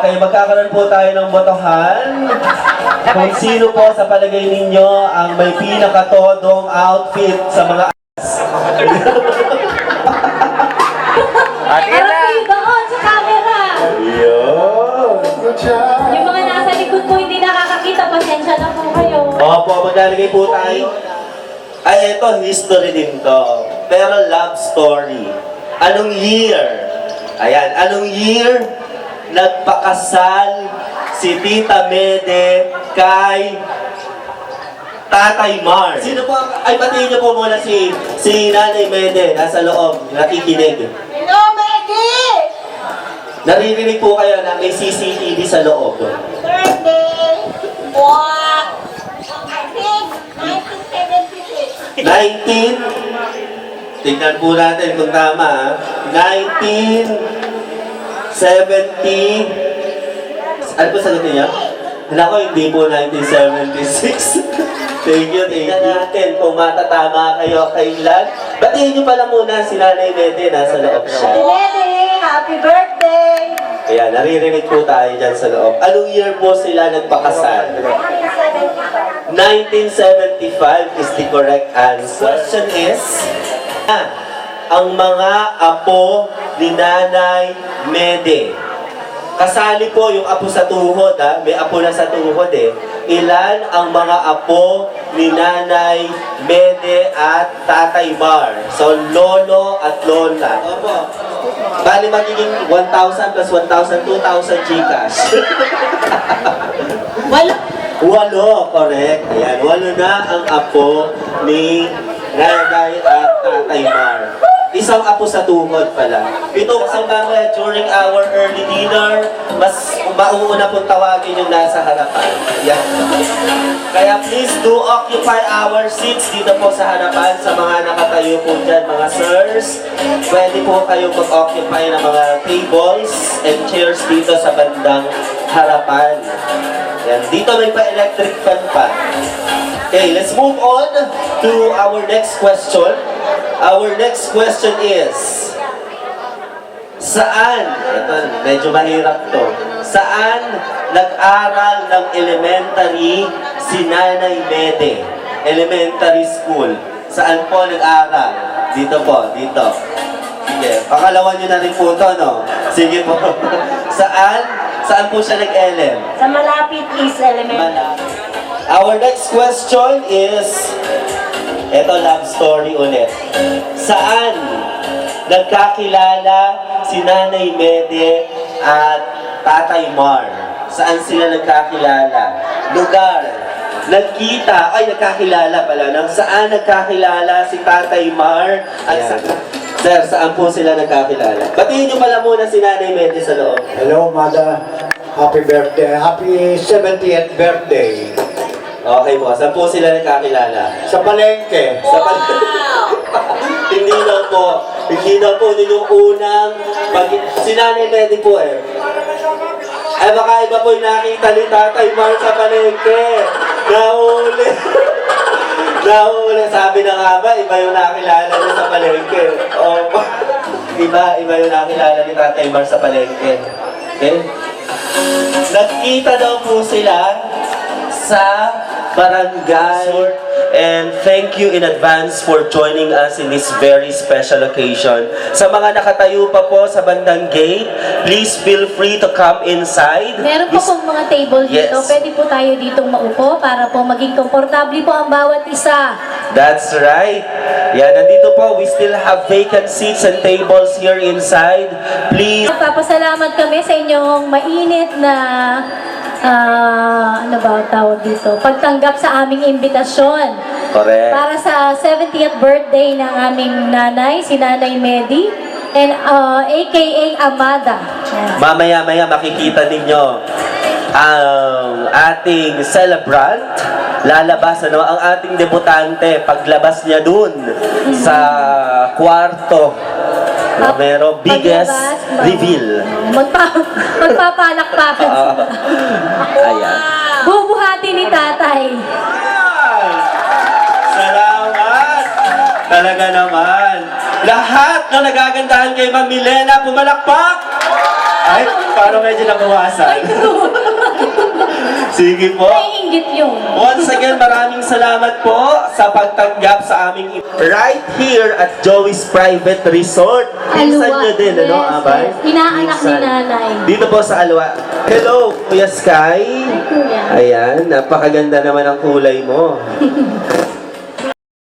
Okay, magkakaroon po tayo ng botohan. Kung sino po sa palagay ninyo ang may pinakatodong outfit sa mga Harap kayo doon sa camera. Ayun. Yung mga nasa likod po hindi nakakakita, pasensya na po kayo. Opo, maglalagay po tayo. Ay, ito, history din to. Pero love story. Anong year? Ayan, anong year nagpakasal si Tita Mede kay Tatay Mar? Sino po? Ay, patiin niyo po muna si Nanay Mede, nasa loob, nakikinig. Hello, Maggie! Naririnig po kayo na may CCTV sa loob. Birthday! What? I think 1976. Tignan po natin kung tama. 1970. Ano po sagutin niya? Nako, hindi po 1976. Thank you, thank you. Natin kung matatama kayo kailan. Batiin niyo pala muna si Nanay Mede, nasa loob siya. Lady, happy birthday! Kaya naririnig po tayo dyan sa loob. Anong year po sila nagpakasal? 1975 is the correct answer. Question is, ang mga apo ni Nanay Mede. Kasali po yung apo sa tuhod, ha? May apo na sa tuhod eh. Ilan ang mga apo ni Nanay Mede at Tatay Mar? So, lolo at lola. Opo. Bali magiging 1,000 plus 1,000, 2,000 Gcash. Walo, correct. Ayan, walo na ang apo ni Nanay at Tatay Mar. Isang apo sa tuhod pala. Ito kasi mamaya during our early dinner, mas mauuna pong tawagin yung nasa harapan. Yan. Kaya please do occupy our seats dito po sa harapan sa mga nakatayo po dyan, mga sirs. Pwede po kayo mag-occupy ng mga tables and chairs dito sa bandang harapan. Yan. Dito may pa-electric fan pa. Okay, let's move on to our next question. Our next question is, saan, ito medyo mahirap to, saan nag-aral ng elementary si Nanay Mede? Elementary school. Saan po nag-aral? Dito po, dito. Sige, pakalawan nyo na rin po to, no? Sige po. Saan po siya nag-elem? Sa Malapit East Elementary. Our next question is, eto love story ulit. Saan nagkakilala si Nanay Mede at Tatay Mar? Saan sila nagkakilala? Lugar. Nagkita, ay nagkakilala pala. Saan nagkakilala si Tatay Mar at Sir, saan po sila nagkakilala? Batiin niyo pala muna si Nanay Mede sa loob. Hello, Mother. Happy birthday. Happy 70th birthday. Okay po, saan po sila nagkakilala? Sa palengke. Sa hindi na po. Hindi na po din yung unang si Nanay Mede po eh. Ay baka iba po yung nakita ni Tatay Mar sa palengke. Nahuli. Nahuli. Sabi na nga ba, iba yung nakilala niya sa palengke. Opo. Iba yung nakilala ni Tatay Mar sa palengke. Okay? Nagkita daw po sila sa barangay. And thank you in advance for joining us in this very special occasion. Sa mga nakatayo pa po sa bandang gate, please feel free to come inside. Meron po pong mga table dito. Yes. Pwede po tayo ditong maupo para po maging komportable po ang bawat isa. That's right. Yeah, nandito po, we still have vacant seats and tables here inside. Please. Nagpapasalamat kami sa inyong mainit na ano ba ang tawag dito? Pagtanggap sa aming imbitasyon. Correct. Para sa 70th birthday ng aming nanay, si Nanay Mede, and aka Amada. Yan. Mamaya-maya makikita ninyo ang ating celebrant. Lalabas ang ating debutante paglabas niya dun sa kwarto. Na merong biggest Paglabas, reveal. Magpapalakpakan sila. Ayan. Bubuhati ni tatay. Salamat! Talaga naman. Lahat na nagagandahan kay Ma'am Milena, pumalakpak! Ay, parang medyo nabawasan. Sige po. May inggit yun. Once again, maraming salamat po sa pagtanggap sa aming right here at Joey's Private Resort. Pinsan Alwa. nyo din, ano, Yes, Abay? yes. Inaanak ni Pinsan. nanay. Dito po sa Alwa. Hello, Kuya Sky. Kuya. Ayan, napakaganda naman ang kulay mo.